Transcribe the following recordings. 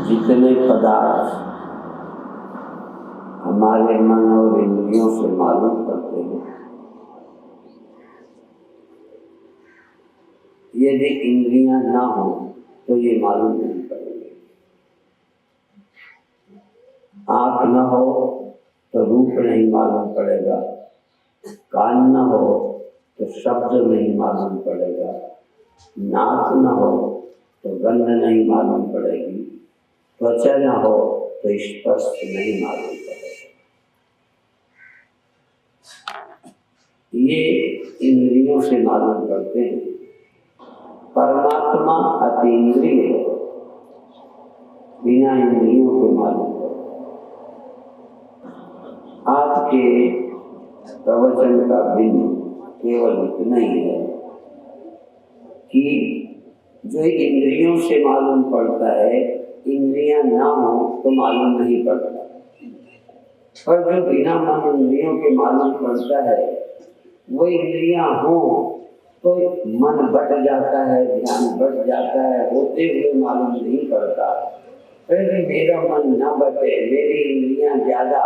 जितने पदार्थ हमारे मन और इंद्रियों से मालूम पड़ते हैं, यदि इंद्रियां ना हो तो ये मालूम नहीं पड़ेंगे। आंख न हो तो रूप नहीं मालूम पड़ेगा, कान न हो तो शब्द नहीं मालूम पड़ेगा, नाक न हो तो गंध नहीं मालूम पड़ेगी, त्वचा न हो तो स्पर्श नहीं मालूम पड़ेगा। ये इंद्रियों से मालूम पड़ते हैं। परमात्मा अतीन्द्रिय है, बिना इंद्रियों के मालूम पड़ता है। आज के प्रवचन का बिंदु केवल इतना ही है कि जो इंद्रियों से मालूम पड़ता है, इंद्रियां ना हो तो मालूम नहीं पड़ता, पर जो बिना मन इंद्रियों के मालूम पड़ता है, वो इंद्रियां हो तो मन बट जाता है, ध्यान बट जाता है, होते हुए मालूम नहीं पड़ता। फिर मेरा मन न बटे, मेरी इंद्रियां ज्यादा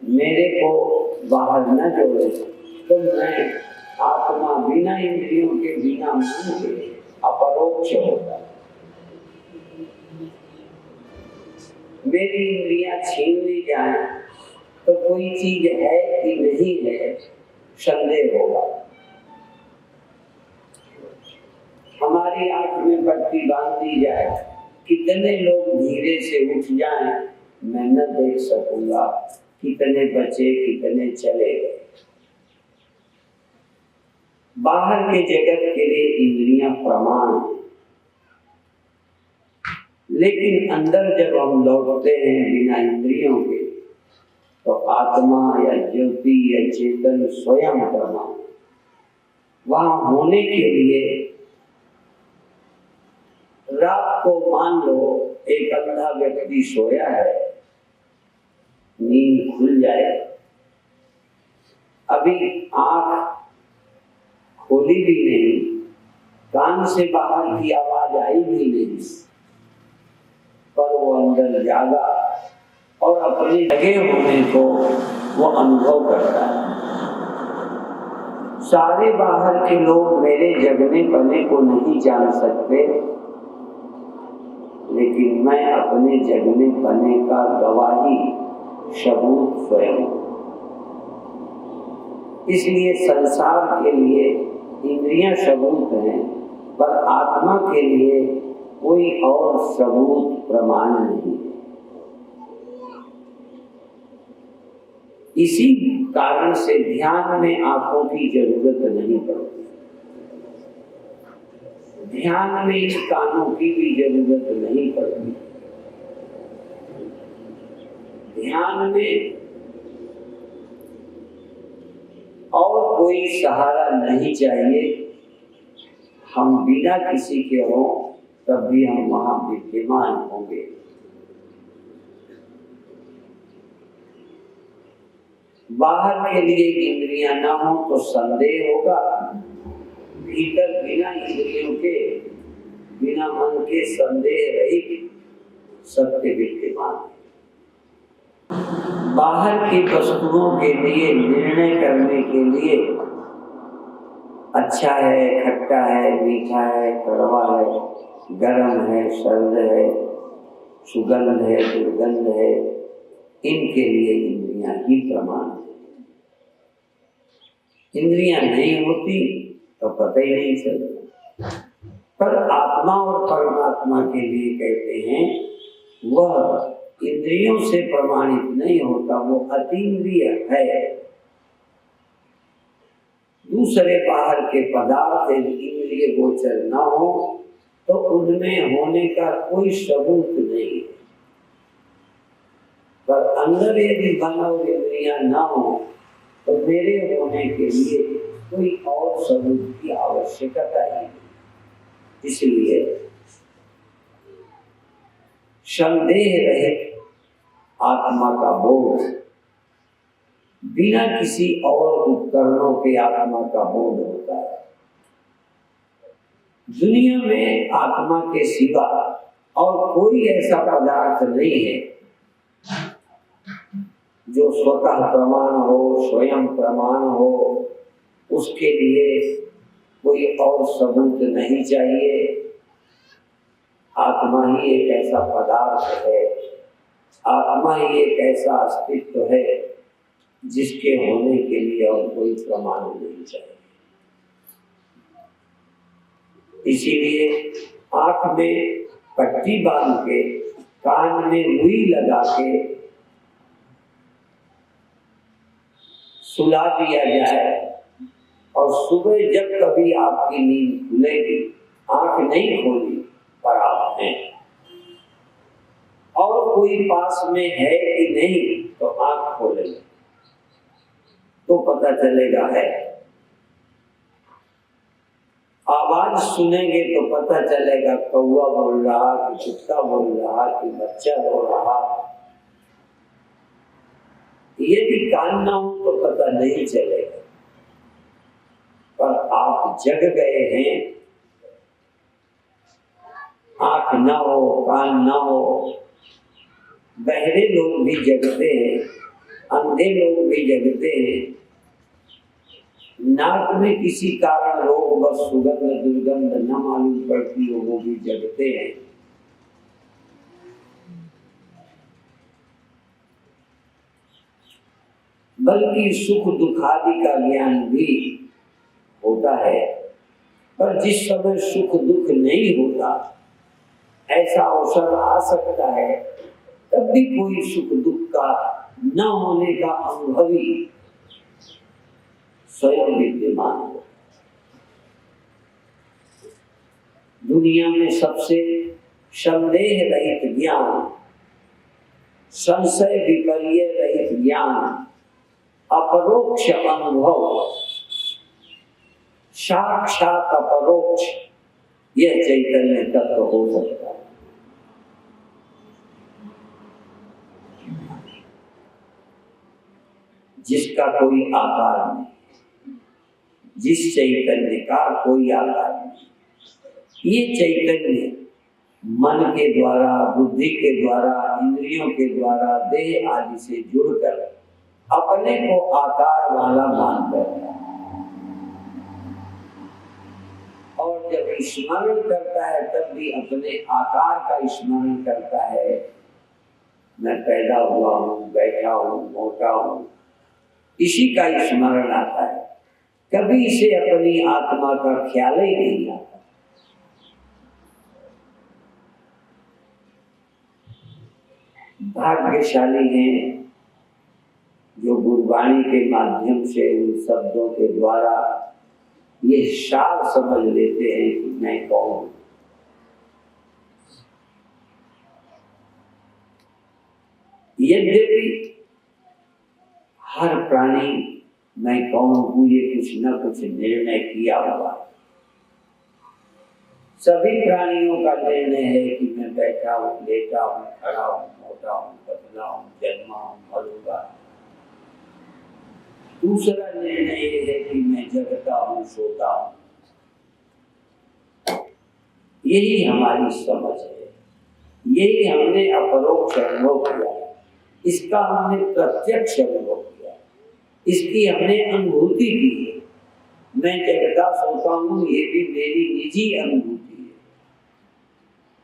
मेरे को बाहर न जोड़े, तो मैं आत्मा बिना इंद्रियों के, बिना मन के अपरोक्ष होता। मेरी इंद्रियां छीन ली जाए तो कोई चीज है कि नहीं है संदेह होगा। हमारी आंख में पट्टी बांध दी जाए, कितने लोग धीरे से उठ जाएं, मैं न देख सकूंगा कितने बचे कितने चले गए। बाहर के जगत के लिए इंद्रियां प्रमाण है, लेकिन अंदर जब हम लौटते हैं बिना इंद्रियों के, तो आत्मा या ज्योति या चेतन स्वयं प्रमाण। वहां होने के लिए रात को मान लो एक अंधा व्यक्ति सोया है, नींद खुल जाए, अभी आंख खोली भी नहीं, कान से बाहर की आवाज आई भी नहीं, पर वो अंदर जागा और अपने जगे होने को वो अनुभव करता है। सारे बाहर के लोग मेरे जगने पने को नहीं जान सकते, लेकिन मैं अपने जगने पने का गवाही सबूत स्वयं। इसलिए संसार के लिए इंद्रियां सबूत हैं, पर आत्मा के लिए कोई और सबूत प्रमाण नहीं। इसी कारण से ध्यान में आंखों की जरूरत नहीं पड़ती, ध्यान में इन कानों की भी जरूरत नहीं पड़ती। ध्यान में और कोई सहारा नहीं चाहिए। हम बिना किसी के हों तब भी हम वहां विद्यमान होंगे। बाहर के लिए इंद्रियां ना हो तो संदेह होगा, भीतर बिना इंद्रियों के, बिना मन के संदेह रहित सत्य विद्यमान। बाहर की वस्तुओं के लिए निर्णय करने के लिए अच्छा है, खट्टा है, मीठा है, कड़वा है, गर्म है, सर्द है, सुगंध है, दुर्गंध है, इनके लिए इंद्रियां ही प्रमाण है। इंद्रियां नहीं होती तो पता ही नहीं चलता। पर आत्मा और परमात्मा के लिए कहते हैं, वह इंद्रियों से प्रमाणित नहीं होता, वो अतीन्द्रिय है। दूसरे बाहर के पदार्थ इंद्रिय गोचर न हो तो उनमें होने का कोई सबूत नहीं है, पर अंदर यदि मन और इंद्रियां न हो तो मेरे होने के लिए कोई और सबूत की आवश्यकता ही नहीं। इसलिए संदेह रहित आत्मा का बोध, बिना किसी और उपकरणों के आत्मा का बोध होता है। दुनिया में आत्मा के सिवा और कोई ऐसा पदार्थ नहीं है जो स्वतः प्रमाण हो, स्वयं प्रमाण हो। उसके लिए कोई और सबूत नहीं चाहिए। आत्मा ही एक ऐसा पदार्थ है, आत्मा ही एक ऐसा अस्तित्व है जिसके होने के लिए और कोई प्रमाण नहीं चाहिए। इसीलिए आंख में पट्टी बांध के, कान में रुई लगा के सुला दिया जाए और सुबह जब कभी आपकी नींद खुलेगी, आंख नहीं खोली पर आप हैं, और कोई पास में है कि नहीं तो आंख खोलेंगे तो पता चलेगा है। आवाज सुनेंगे तो पता चलेगा कौवा बोल रहा कि कुत्ता बोल रहा कि बच्चा रो रहा। यदि कान ना हो तो पता नहीं चलेगा। पर आप जग गए हैं, आंख ना हो, कान ना हो। बहरे लोग भी जगते हैं, अंधे लोग भी जगते हैं। नाक में किसी कारण रोग व सुगंध दुर्गंध न मालूम पड़ती हो, वो भी जगते हैं। बल्कि सुख दुखादि का ज्ञान भी होता है। पर जिस समय सुख दुख नहीं होता, ऐसा अवसर आ सकता है, तब भी कोई सुख दुख का न होने का अनुभवी स्वयं विद्यमान हो। दुनिया में सबसे संदेह रहित ज्ञान, संशय विपर्य रहित ज्ञान, अपरोक्ष अनुभव, साक्षात अपरोक्ष, यह चैतन्य तत्व हो सकता है। जिसका कोई आकार नहीं, जिस चैतन्य का कोई आकार नहीं। ये चैतन्य मन के द्वारा, बुद्धि के द्वारा, इंद्रियों के द्वारा, देह आदि से जुड़कर अपने को आकार वाला मान बैठता है। और जब स्मरण करता है तब भी अपने आकार का स्मरण करता है। मैं पैदा हुआ हूँ, बैठा हूँ, मोटा हूँ, इसी का स्मरण आता है। कभी इसे अपनी आत्मा का ख्याल ही नहीं आता। भाग्यशाली हैं जो गुरबाणी के माध्यम से उन शब्दों के द्वारा ये सार समझ लेते हैं कि मैं कौन हूं। यद्यपि हर प्राणी मैं कौन हूं ये कुछ न कुछ निर्णय किया हुआ। सभी प्राणियों का निर्णय है कि मैं बैठा हूं, लेटा हूं, खड़ा हूं, मोटा हूं, पतला हूं, जन्मा हूं, मरूंगा। दूसरा निर्णय ये है कि मैं जगता हूं, सोता हूं। यही हमारी समझ है, यही हमने अपरोक्ष अनुभव किया, इसका हमने प्रत्यक्ष अनुभव किया, इसकी हमने अनुभूति की है। मैं जगता सोता हूं, ये भी मेरी निजी अनुभूति है।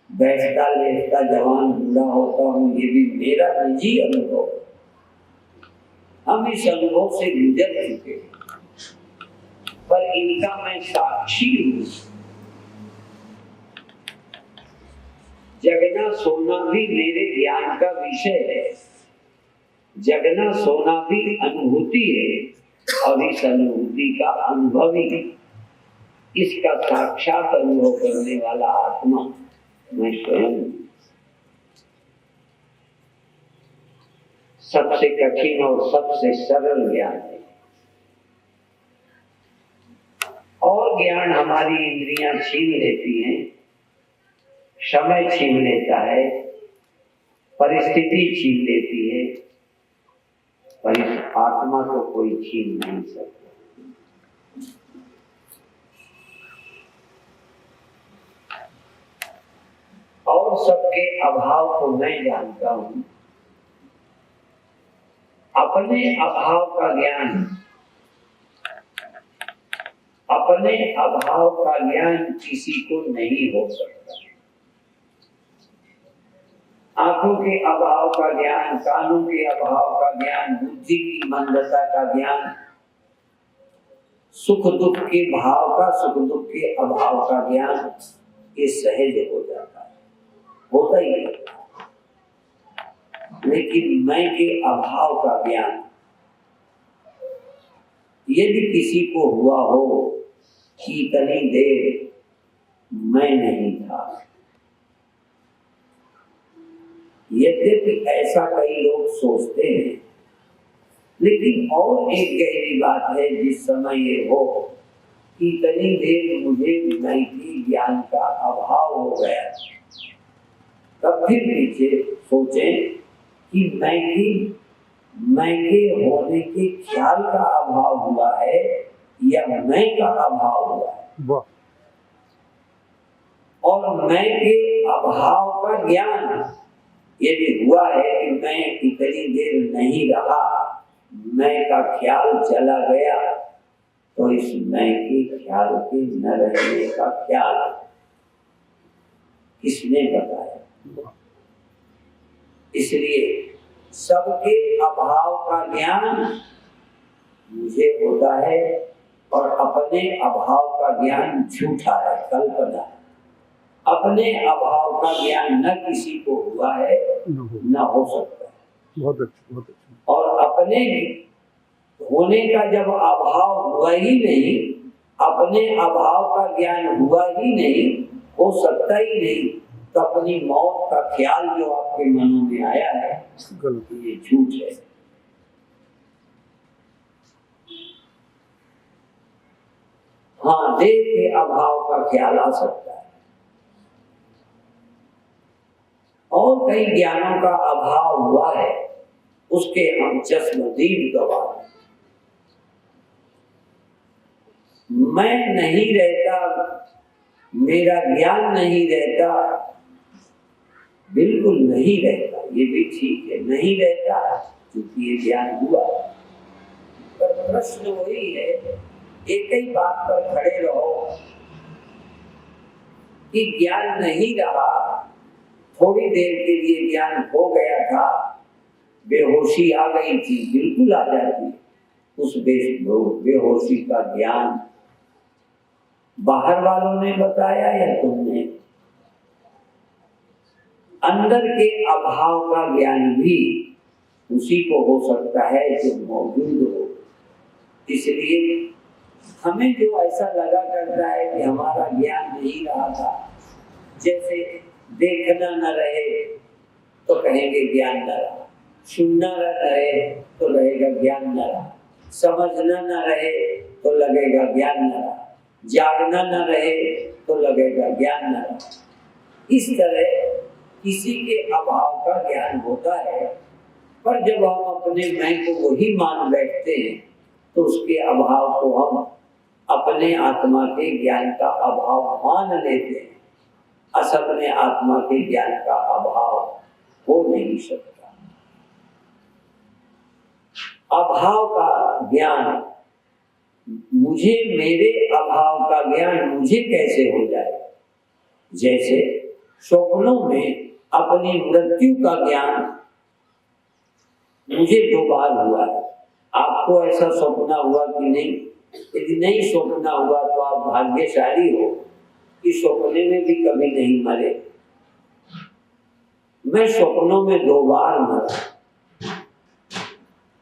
बैठता लेटता जवान बूढ़ा होता हूं, ये भी मेरा निजी अनुभव है। हम इस अनुभव से गुजर चुके हैं, पर इनका मैं साक्षी हूं। जगना सोना भी मेरे ज्ञान का विषय है। जगना सोना भी अनुभूति है और इस अनुभूति का अनुभवी, इसका साक्षात अनुभव करने वाला आत्मा मैं स्वयं हूं। सबसे कठिन और सबसे सरल ज्ञान है। और ज्ञान हमारी इंद्रियां छीन लेती हैं, समय छीन लेता है, परिस्थिति छीन लेती है, पर इस आत्मा को कोई छीन नहीं सकता। सबके अभाव को मैं जानता हूं। अपने अभाव का ज्ञान, अपने अभाव का ज्ञान किसी को नहीं हो सकता। आंखों के अभाव का ज्ञान, कानों के अभाव का ज्ञान, बुद्धि की मंदता का ज्ञान, सुख दुख के भाव का, सुख दुख के अभाव का ज्ञान, ये सहज हो जाता है, होता ही है। लेकिन मैं के अभाव का ज्ञान यदि किसी को हुआ हो कि इतनी देर मैं नहीं था, यद्यपि ऐसा कई लोग सोचते हैं, लेकिन और एक गहरी बात है, जिस समय ये हो कि इतनी देर मुझे मैं के ज्ञान का अभाव हो गया, तब फिर पीछे सोचें कि मैं के होने के ख्याल का अभाव हुआ है या मैं का अभाव हुआ है। और मैं के अभाव का ज्ञान यदि हुआ है कि मैं इतनी देर नहीं रहा, मैं का ख्याल चला गया, तो इस मैं के ख्याल के न रहने का ख्याल किसने बताया? इसलिए सबके अभाव का ज्ञान मुझे होता है और अपने अभाव का ज्ञान झूठा है, कल्पना है। अपने अभाव का ज्ञान न किसी को हुआ है न हो सकता है। बहुत अच्छा। और अपने होने का जब अभाव हुआ ही नहीं, अपने अभाव का ज्ञान हुआ ही नहीं, हो सकता ही नहीं, तो अपनी मौत का ख्याल जो आपके मनों में आया है ये झूठ है। हाँ, देह के अभाव का ख्याल आ सकता है और कई ज्ञानों का अभाव हुआ है, उसके हम चश्मदीद गवाह। मैं नहीं रहता, मेरा ज्ञान नहीं रहता, बिल्कुल नहीं रहता, ये भी ठीक है, नहीं रहता क्योंकि ये ज्ञान हुआ। पर प्रश्न वही है, एक ही बात पर खड़े रहो कि ज्ञान नहीं रहा, थोड़ी देर के लिए ज्ञान हो गया था, बेहोशी आ गई थी, बिल्कुल आ जाती। उस बेहोशी का ज्ञान बाहर वालों ने बताया या तुमने? अंदर के अभाव का ज्ञान भी उसी को हो सकता है जो मौजूद हो। इसलिए हमें जो ऐसा लगा करता है कि हमारा ज्ञान नहीं रहा था, जैसे देखना न रहे तो कहेंगे ज्ञान न रहा, सुनना न रहे तो रहेगा ज्ञान न रहा, समझना न रहे तो लगेगा ज्ञान न रहा, जागना न रहे तो लगेगा ज्ञान न रहा। इस तरह किसी के अभाव का ज्ञान होता है, पर जब हम अपने मैं को वही मान बैठते हैं तो उसके अभाव को हम अपने आत्मा के ज्ञान का अभाव मान लेते हैं। असल में आत्मा के ज्ञान का अभाव हो नहीं सकता। अभाव का ज्ञान मुझे, मेरे अभाव का ज्ञान मुझे कैसे हो जाए? जैसे स्वप्नों में अपनी मृत्यु का ज्ञान मुझे 2 बार हुआ है। आपको ऐसा सपना हुआ कि नहीं? यदि नहीं सपना हुआ तो आप भाग्यशाली हो कि सपने में भी कभी नहीं मरे। मैं स्वप्नों में 2 बार मरा।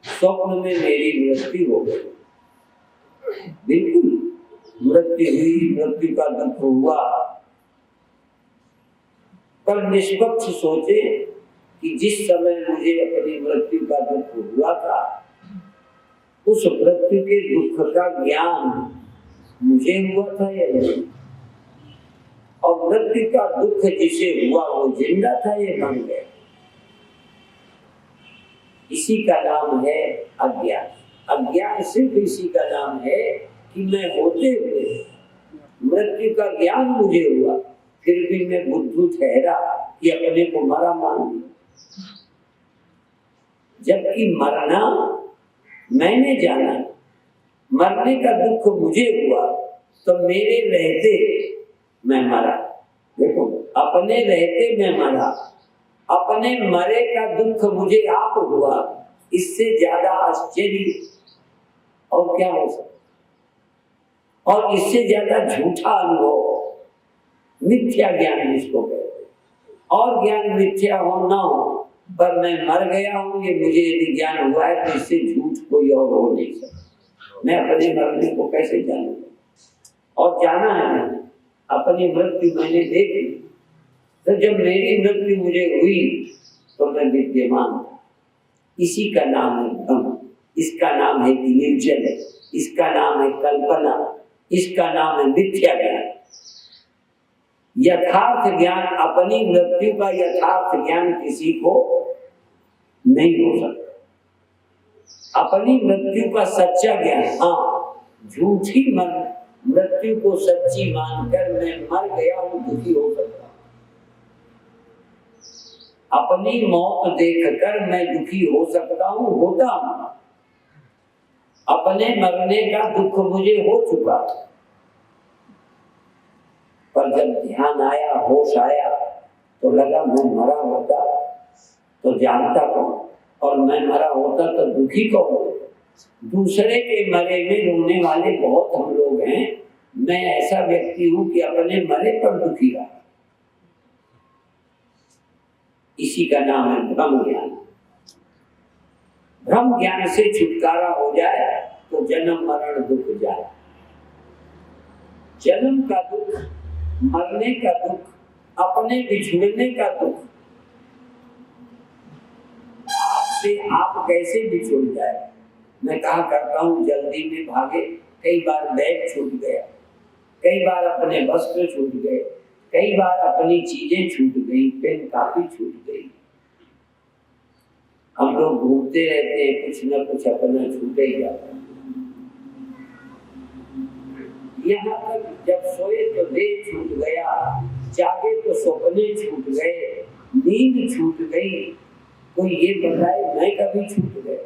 स्वप्न में मेरी मृत्यु हो गई, बिल्कुल मृत्यु हुई, मृत्यु का दुख हुआ। पर निष्पक्ष सोचे कि जिस समय मुझे अपनी मृत्यु का दुख हुआ था, उस मृत्यु के दुख का ज्ञान मुझे हुआ था या नहीं? और मृत्यु का दुख जिसे हुआ वो जिंदा था या मर गया? इसी का नाम है अज्ञान। अज्ञान सिर्फ इसी का नाम है कि मैं होते हुए मृत्यु का ज्ञान मुझे हुआ, फिर भी मैं बुद्धू ठहरा कि अपने को मरा मान लिया, जबकि मरना मैंने जाना, मरने का दुख मुझे हुआ तो मेरे रहते मैं मरा। देखो, अपने रहते मैं मरा, अपने मरे का दुख मुझे आप हुआ, इससे ज्यादा आश्चर्य और क्या हो सकता, और इससे ज्यादा झूठा अनुभव, मिथ्या ज्ञान जिसको कहते हैं। और ज्ञान मिथ्या हो ना हो, पर मैं मर गया हूं ये मुझे यदि ज्ञान हुआ है तो इससे झूठ कोई और हो नहीं सकता। मैं अपने मरने को कैसे जानूंगा? और जाना है मैंने, अपनी मृत्यु मैंने देख ली, तो जब मेरी मृत्यु मुझे हुई तो मैं विद्यमान था। इसी का नाम है भ्रम, इसका नाम है इल्यूजन, इसका नाम है कल्पना, इसका नाम है मिथ्या ज्ञान। यथार्थ ज्ञान, अपनी मृत्यु का यथार्थ ज्ञान किसी को नहीं हो सकता। अपनी मृत्यु का सच्चा ज्ञान, हाँ, झूठी मृत्यु को सच्ची मानकर मैं मर गया हूं दुखी हो सकता। अपनी मौत देखकर मैं दुखी हो सकता हूं, होता हूं। अपने मरने का दुख मुझे हो चुका, पर जब ध्यान आया, होश आया, तो लगा मैं मरा होता तो जानता कौन, और मैं मरा होता तो दुखी कौन होता। दूसरे के मरे में रोने वाले बहुत हम लोग हैं, मैं ऐसा व्यक्ति हूं कि अपने मरे पर दुखी रहा। इसी का नाम है भ्रम ज्ञान। भ्रम ज्ञान से छुटकारा हो जाए तो जन्म मरण दुख जाए। जन्म का दुख, मरने का दुख, अपने बिछुड़ने का दुख, आपसे आप कैसे बिछुड़ जाए। मैं कहा करता हूं, जल्दी में भागे, कई बार बैग छूट गया, कई बार अपने वस्त्र छूट गए, कई बार अपनी चीजें छूट गई, पेन कापी छूट गई। हम लोग घूमते रहते हैं, कुछ न कुछ अपना छूटे ही जाता है। यहाँ तक जब सोए तो देह छूट गया, जागे तो सपने छूट गए, नींद छूट गई। कोई ये बताए मैं कभी छूट गया?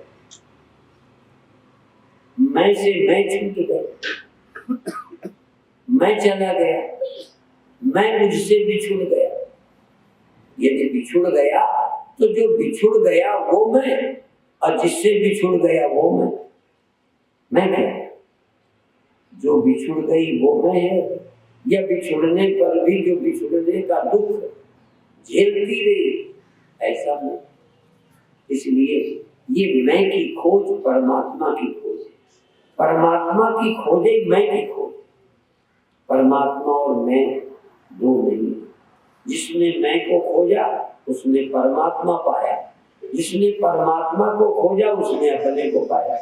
मैं से मैं छूट गया, मैं चला गया, मैं मुझसे बिछुड़ गया। यदि बिछुड़ गया तो जो बिछुड़ गया वो मैं, और जिससे बिछुड़ गया वो मैं क्या? जो बिछुड़ गई वो मैं है, या बिछुड़ने पर भी जो बिछुड़ने का दुख झेलती रही, ऐसा मैं। इसलिए ये मैं की खोज परमात्मा की खोज है। परमात्मा की खोज है मैं की खोज। परमात्मा और मैं दो नहीं। जिसने मैं को खोजा उसने परमात्मा पाया, जिसने परमात्मा को खोजा उसने अपने को पाया।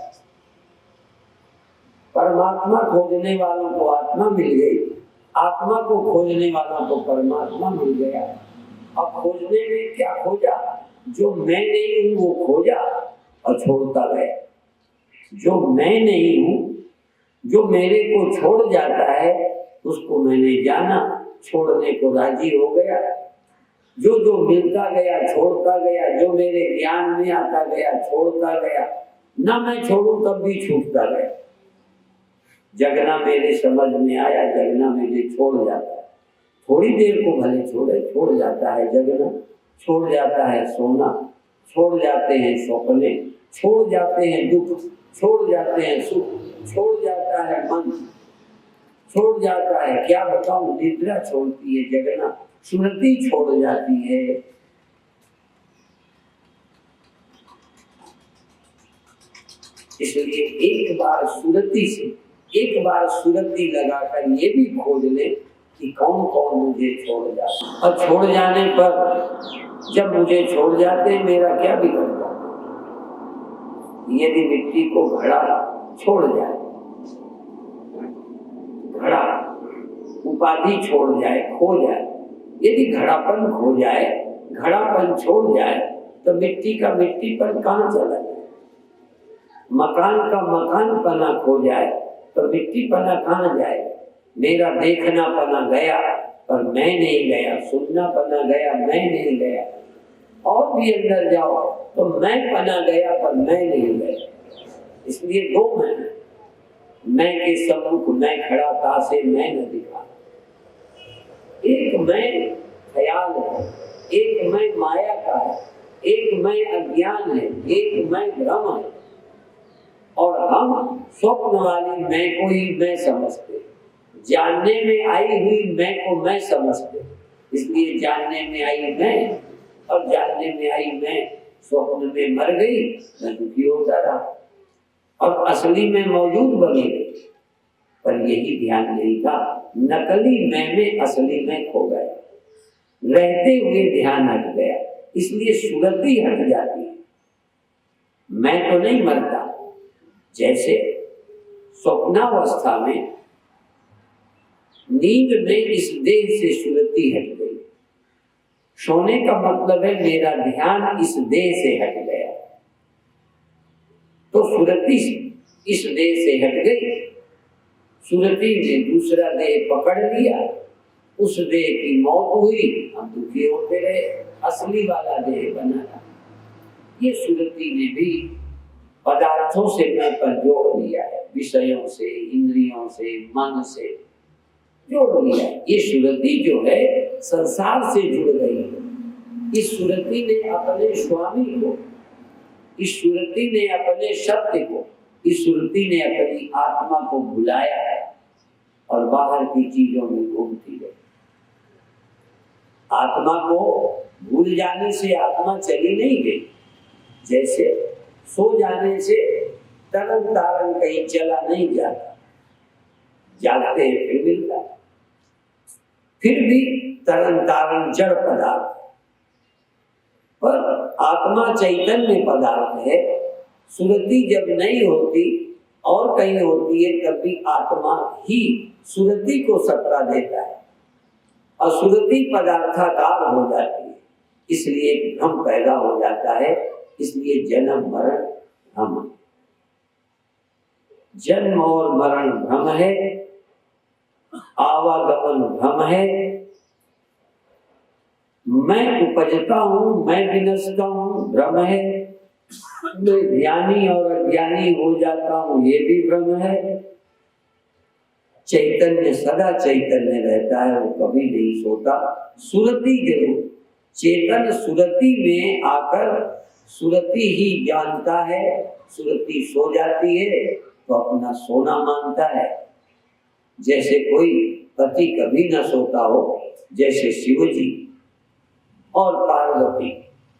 परमात्मा खोजने वालों को आत्मा मिल गई, आत्मा को खोजने वालों को परमात्मा मिल गया। अब खोजने में क्या खोजा? जो मैं नहीं हूं वो खोजा और छोड़ता गया। जो मैं नहीं हूं, जो मेरे को छोड़ जाता है, उसको मैंने जाना, छोड़ने को राजी हो गया। जो जो मिलता गया छोड़ता गया, जो मेरे ज्ञान में आता गया छोड़ता गया। ना मैं छोड़ूं तब भी छूटता गया। जगना मेरे समझ में आया, जगना मेरे छोड़ जाता है। थोड़ी देर को भले छोड़े, छोड़ जाता है जगना, छोड़ जाता है सोना, छोड़ जाते हैं सपने, छोड़ जाते हैं दुख, छोड़ जाते हैं सुख, छोड़ जाता है मन, छोड़ जाता है क्या बताऊं, निद्रा छोड़ती है जगना, स्मृति छोड़ जाती है। इसलिए एक बार सुरती लगाकर ये भी खोज ले कि कौन कौन मुझे छोड़ जाता। और छोड़ जाने पर जब मुझे छोड़ जाते हैं मेरा क्या बिगड़ता? यदि मिट्टी को घड़ा छोड़ जाए, घड़ा उपाधि छोड़ जाए, खो जाए, यदि घड़ापन खो जाए, घड़ापन छोड़ जाए, तो मिट्टी का मिट्टीपन कहाँ चला जाए? मकान का मकान पना खो जाए तो मिट्टी पना कहाँ जाए? मेरा देखना पना गया पर मैं नहीं गया, सुनना पना गया, मैं नहीं गया। और भी अंदर जाओ तो मैं पना गया पर मैं नहीं गया। इसलिए दो मैं के सम्मुख मैं खड़ा तासे मैं न दिखा। एक मैं ख्याल है, एक मैं माया का है, एक मैं अज्ञान है, एक मैं भ्रम है। और हम स्वप्न वाली मैं को ही मैं समझते, जानने में आई हुई मैं को मैं समझते। इसलिए जानने में आई मैं और जानने में आई मैं स्वप्न में मर गई, मैं दुखी होता रहा और असली में मौजूद बनी गई। पर यही ध्यान नहीं था, नकली मैं में असली में खो गया, रहते हुए ध्यान हट गया। इसलिए सुरति हट जाती है। मैं तो नहीं मरता। जैसे स्वप्नावस्था में नींद में इस देह से सुरति हट गई, सोने का मतलब है मेरा ध्यान इस देह से हट गया, तो सुरति इस देह से हट गई। सुरति ने दूसरा देह पकड़ लिया, उस देह की मौत हुई, हम दुखी होते रहे, असली वाला देह बना रहा। ये सुरति ने भी पदार्थों से मैं पर जोड़ लिया है, विषयों से, इंद्रियों से, मन से जोड़ लिया है। ये सुरति जो है संसार से जुड़ गई है। इस सुरति ने अपने स्वामी को, इस सुरति ने अपने सत्य को, इस सुरति ने अपनी आत्मा को भुलाया है और बाहर की चीजों में घूमती रही। आत्मा को भूल जाने से आत्मा चली नहीं गई। जैसे सो जाने से तरन तारन कहीं चला नहीं जाता, जागते हैं फिर मिलता है। फिर भी तरन तारन जड़ पदार्थ, पर आत्मा चैतन्य पदार्थ है। सुरति जब नहीं होती और कहीं होती है, तब भी आत्मा ही सुरति को सत्ता देता है और सुरति पदार्थाकार हो जाती है। इसलिए भ्रम पैदा हो जाता है। इसलिए जन्म मरण भ्रम, जन्म और मरण भ्रम है, आवागमन भ्रम है। मैं उपजता हूं, मैं विनशता हूं, भ्रम है। मैं ज्ञानी और अज्ञानी हो जाता हूं, ये भी भ्रम है। चैतन्य सदा चैतन्य रहता है, वो कभी नहीं सोता। सुरति जरूर, चेतन सुरति में आकर सुरति ही जानता है। सुरति सो जाती है तो अपना सोना मानता है। जैसे कोई पति कभी न सोता हो, जैसे शिव जी और पार्वती,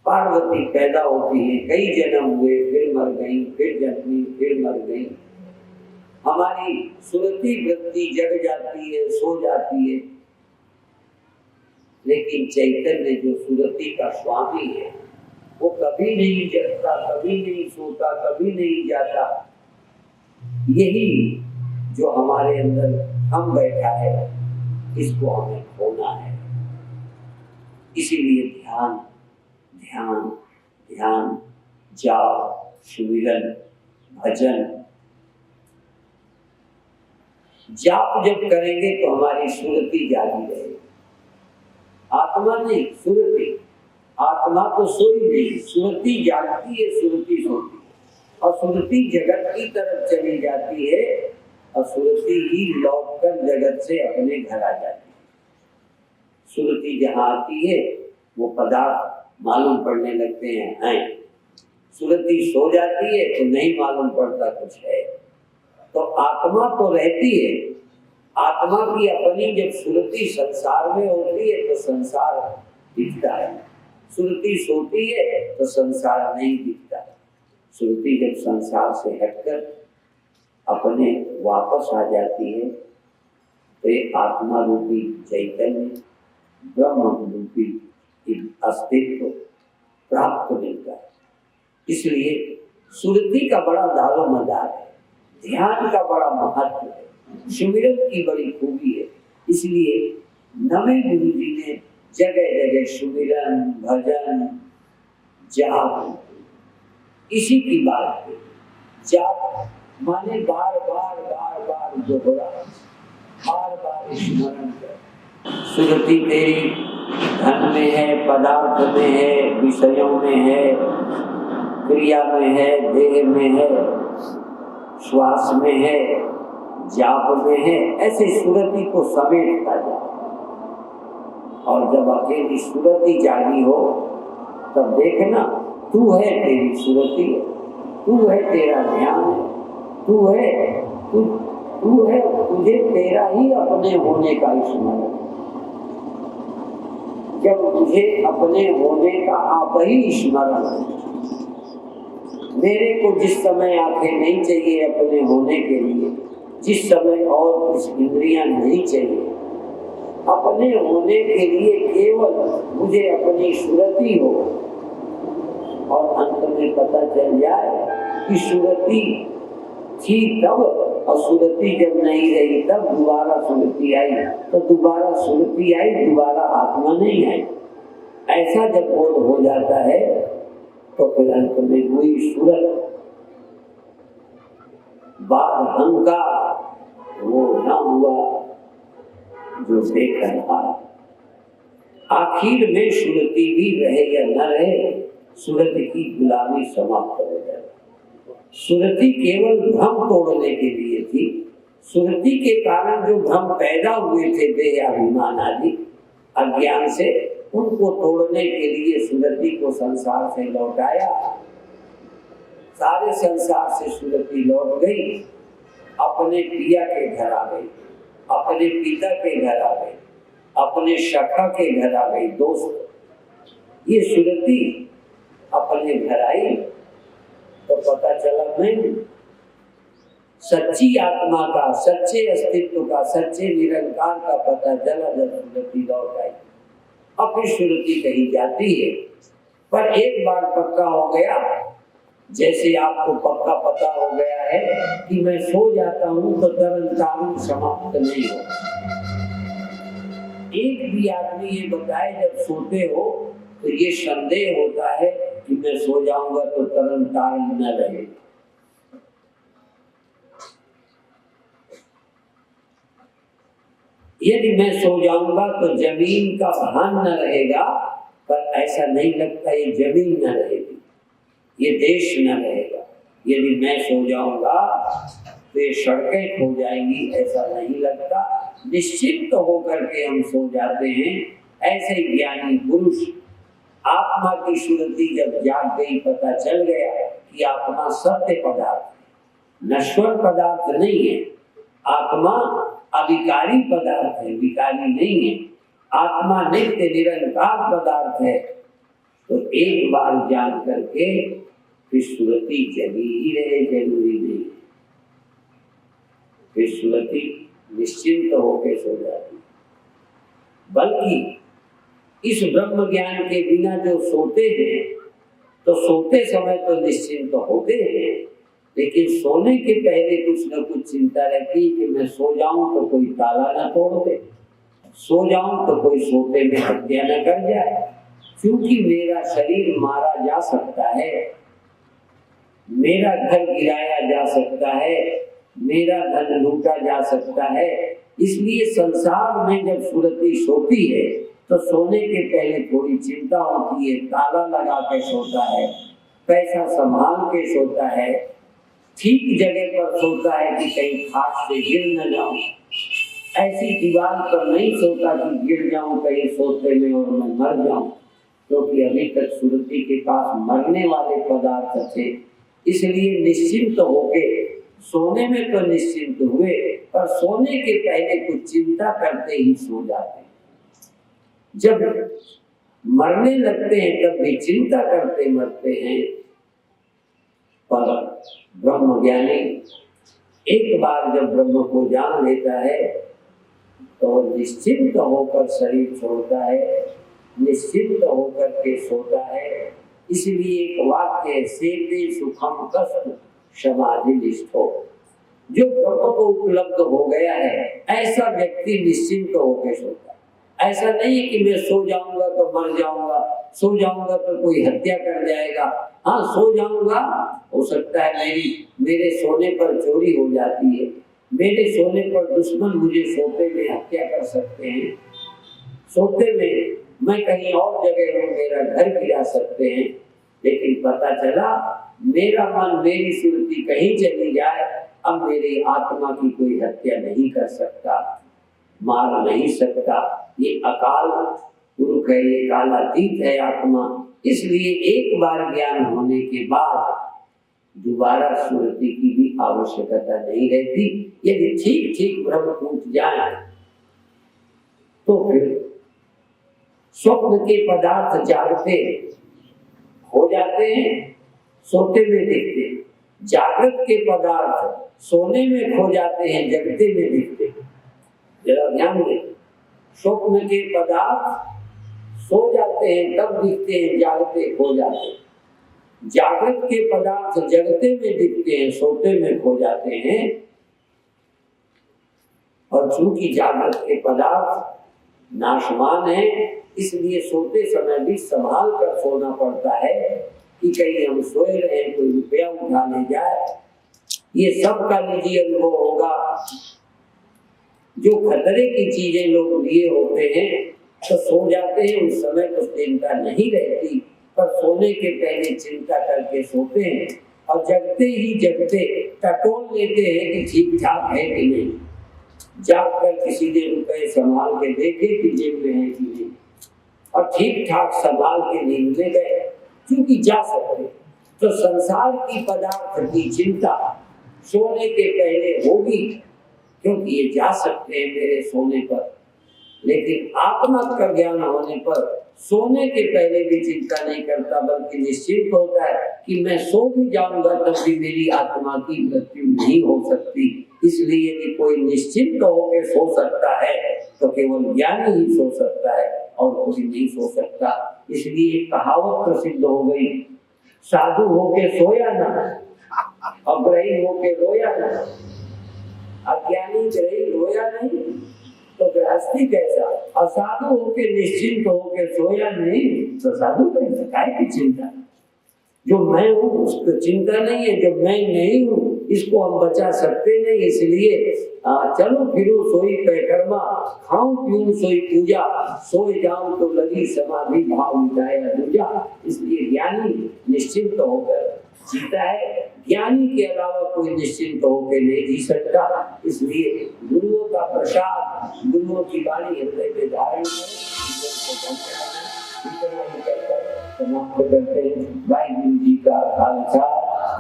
पार्वती पैदा होती है, कई जन्म हुए, फिर मर गई, फिर जन्मी, फिर मर गई। हमारी सुरति वृत्ति जग जाती है, सो जाती है। लेकिन चैतन्य जो सुरति का स्वामी है, वो कभी नहीं जगता, कभी नहीं सोता, कभी नहीं जाता। यही जो हमारे अंदर हम बैठा है, इसको हमें खोना है। इसीलिए ध्यान ध्यान ध्यान, जाप, सुमिरन, भजन। जाप जब करेंगे तो हमारी सुरति जागी रहेगी। आत्मा नहीं, सुरति। आत्मा तो सोई नहीं, सुरति जागती है, सुरति सोती है। और सुरति जगत की तरफ चली जाती है और सुरति ही लौटकर जगत से अपने घर आ जाती है। सुरति जहाँ आती है वो पदार्थ मालूम पड़ने लगते हैं। सुरति सो जाती है तो नहीं मालूम पड़ता कुछ है। तो आत्मा तो रहती है। आत्मा की अपनी जब सुरति संसार में होती है तो संसार दिखता है। सुरति सोती है तो संसार नहीं दिखता। सुरति जब संसार से हटकर अपने वापस आ जाती है तो एक आत्मा रूपी चैतन्य, ब्रह्म रूपी अस्तित्व प्राप्त मिलता है। इसलिए सुरति का बड़ा दारोमदार है, ध्यान का बड़ा महत्व है, सुमिरन की बड़ी खूबी है। इसलिए नवे गुरु जी ने जगह जगह सुमिरन, भजन, जाप इसी की बात की। जाप माने बार बार बार बार दोहरा, बार बार स्मरण कर, सुरति तेरी धन में है, पदार्थ में है, विषयों में है, क्रिया में है, देह में है, श्वास में है, जाप में है। ऐसे सुरति को समेटता जा। और जब अकेली सुरति जागी हो तब देखना तू है, तेरी सुरति है, तू है, तेरा ध्यान है, तू है, तू है, तुझे तेरा ही अपने होने का स्मरण। जब तुझे अपने होने का आप ही स्मरण, मेरे को जिस समय आंखें नहीं चाहिए अपने होने के लिए, जिस समय और कुछ इंद्रियां नहीं चाहिए अपने होने के लिए, केवल मुझे अपनी सुरति हो। और अंत में पता चल जाए कि सुरति थी तब, और सुरति जब नहीं रही तब दोबारा सुरति आई, तो दोबारा सुरति आई, दोबारा आत्मा नहीं आई। ऐसा जब बोध हो जाता है तो फिर अंत में हुई सूरत, बाद अहंकार वो न हुआ जो देख रहा। आखिर में सुरति भी रहे या न रहे, सुरति की गुलामी समाप्त हो जाए। सुरति केवल भ्रम तोड़ने के लिए थी। सुरति के कारण जो भ्रम पैदा हुए थे, देह अभिमान आदि अज्ञान से, उनको तोड़ने के लिए सुरति को संसार से लौटाया। सारे संसार से सुरति लौट गई, अपने पिया के घर आ गई, अपने पिता के घर आ गई, अपने सखा के घर आ गई, दोस्त। ये सुरति अपने घर आई तो पता चला नहीं, सच्ची आत्मा का, सच्चे अस्तित्व का, सच्चे निरंकार का पता चला जब सुरति लौट आई। अब फिर सुरति कही जाती है, पर एक बार पक्का हो गया, जैसे आपको पक्का पता हो गया है कि मैं सो जाता हूं तो तरन समाप्त नहीं हो। एक भी आदमी ये बताए जब सोते हो तो ये संदेह होता है कि मैं सो जाऊंगा तो तरन तारण न रहे। यदि मैं सो जाऊंगा तो जमीन का भान न रहेगा, पर ऐसा नहीं लगता ये जमीन न रहेगी, ये देश न रहेगा। यदि मैं सो जाऊंगा तो ये सड़कें खो जाएंगी, ऐसा नहीं लगता। निश्चित होकर के हम सो जाते हैं। ऐसे ज्ञानी पुरुष आत्मा की सुरति जब जाग गई, पता चल गया कि आत्मा सत्य पदार्थ है, नश्वर पदार्थ नहीं है। आत्मा अविकारी पदार्थ है, विकारी नहीं है। आत्मा नित्य निरंकार पदार्थ है। तो एक बार जान करके फिर सुरति जगी ही रहे, जरूरी नहीं। फिर सुरति निश्चिंत होकर सो जाती। बल्कि इस ब्रह्म ज्ञान के बिना जो सोते हैं, तो सोते समय तो निश्चिंत होते हैं, लेकिन सोने के पहले कुछ न कुछ चिंता रहती है कि मैं सो जाऊं तो कोई ताला न तोड़ दे, सो जाऊं तो कोई सोते में हत्या न कर जाए, क्योंकि मेरा शरीर मारा जा सकता है, मेरा घर गिराया जा सकता है, मेरा धन लूटा जा सकता है। इसलिए संसार में जब सुरति सोती है तो सोने के पहले थोड़ी चिंता होती है, ताला लगा के सोता है, पैसा संभाल के सोता है, ठीक जगह पर सोता है कि कहीं खाट से गिर न जाऊं, ऐसी दीवार पर नहीं सोता कि गिर जाऊं कहीं सोते में और मैं मर जाऊं, क्योंकि अभी तक सुरति के पास मरने वाले पदार्थ थे। इसलिए निश्चिंत होके सोने में तो निश्चिंत हुए, पर सोने के पहले कुछ चिंता करते ही सो जाते हैं। जब मरने लगते हैं तब भी चिंता करते मरते हैं। पर ब्रह्म ज्ञानी एक बार जब ब्रह्म को जान लेता है तो निश्चिंत होकर शरीर छोड़ता है, निश्चिंत होकर के सोता है। इसलिए एक वाक्य है, सेते सुखम कष्ट समाधि निष्ठो। जो ब्रह्म को उपलब्ध हो गया है ऐसा व्यक्ति निश्चिंत होकर सोता है। ऐसा नहीं है कि मैं सो जाऊंगा तो मर जाऊंगा, सो जाऊंगा तो कोई हत्या कर जाएगा। हाँ, सो जाऊंगा, हो सकता है मेरे सोने पर चोरी हो जाती है, मेरे सोने पर दुश्मन मुझे सोते में हत्या कर सकते हैं, सोते में मैं कहीं और जगह हूँ, मेरा घर गिरा सकते हैं, लेकिन पता चला मेरा मन, मेरी सुरति कहीं चली जाए, अब मेरी आत्मा की कोई हत्या नहीं कर सकता, मार नहीं सकता। ये अकाल पुरुष है, ये कालातीत है आत्मा। इसलिए एक बार ज्ञान होने के बाद दोबारा स्मृति की भी आवश्यकता नहीं रहती। यदि ठीक ठीक भ्रम टूट जाए तो फिर स्वप्न के पदार्थ जागते हो जाते हैं, सोते में दिखते हैं। जागृत के पदार्थ सोने में खो जाते हैं, जगते में दिखते हैं। जरा ध्यान दें, स्वप्न के पदार्थ सो जाते हैं तब दिखते हैं, जागते खो जाते हैं। जागृत के पदार्थ जगते में दिखते हैं, सोते में खो जाते हैं। और चूंकि जागृत के पदार्थ नाशवान है, इसलिए सोते समय भी संभाल कर सोना पड़ता है कि कहीं हम सोए रहे, कोई रुपया उठा ले जाए। ये सबका निजी अनुभव होगा। जो खतरे की चीजें लोग लिए होते हैं तो सो जाते हैं, उस समय तो चिंता नहीं रहती, पर सोने के पहले चिंता करके सोते हैं और जगते ही जगते टटोल लेते हैं कि ठीक ठाक है कि नहीं। जाग कर किसी ने रुपए संभाल के देखे कि जेब में है कि नहीं, और ठीक ठाक संभाल के नींद में गए, क्योंकि जा सकते। तो संसार की पदार्थ की चिंता सोने के पहले होगी, क्योंकि ये जा सकते हैं मेरे सोने पर। लेकिन आत्मा का ज्ञान होने पर सोने के पहले भी चिंता नहीं करता, बल्कि निश्चित होता है कि मैं सो भी जाऊंगा तब भी मेरी आत्मा की मृत्यु नहीं हो सकती। इसलिए यदि कोई निश्चिंत होकर सो सकता है तो केवल ज्ञानी ही सो सकता है और कोई नहीं सो सकता। इसलिए कहावत प्रसिद्ध हो गई, साधु होके सोया ना, अग्रही होके रोया ना। अज्ञानी ग्रही रोया नहीं तो गृहस्थी कैसा, असाधु होके निश्चिंत होके सोया नहीं तो साधु कैसा, काय की चिंता। जो मैं हूँ उसको चिंता नहीं है, जो मैं नहीं हूँ इसको हम बचा सकते नहीं। इसलिए चलो फिरो सोई परिक्रमा, खाऊं पीऊं सोई पूजा, सोए जाऊं तो लगी समाधि भाव मिटाया दूजा। इसलिए ज्ञानी निश्चिंत होकर जीता है, ज्ञानी के अलावा कोई निश्चिंत होकर नहीं जी सकता। इसलिए गुरुओं का प्रसाद, गुरुओं की वाणी हृदय में धारण समाप्त करते हैं। वाहिगुरु जी का खालसा,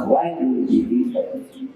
वाहिगुरु जी की फतेह।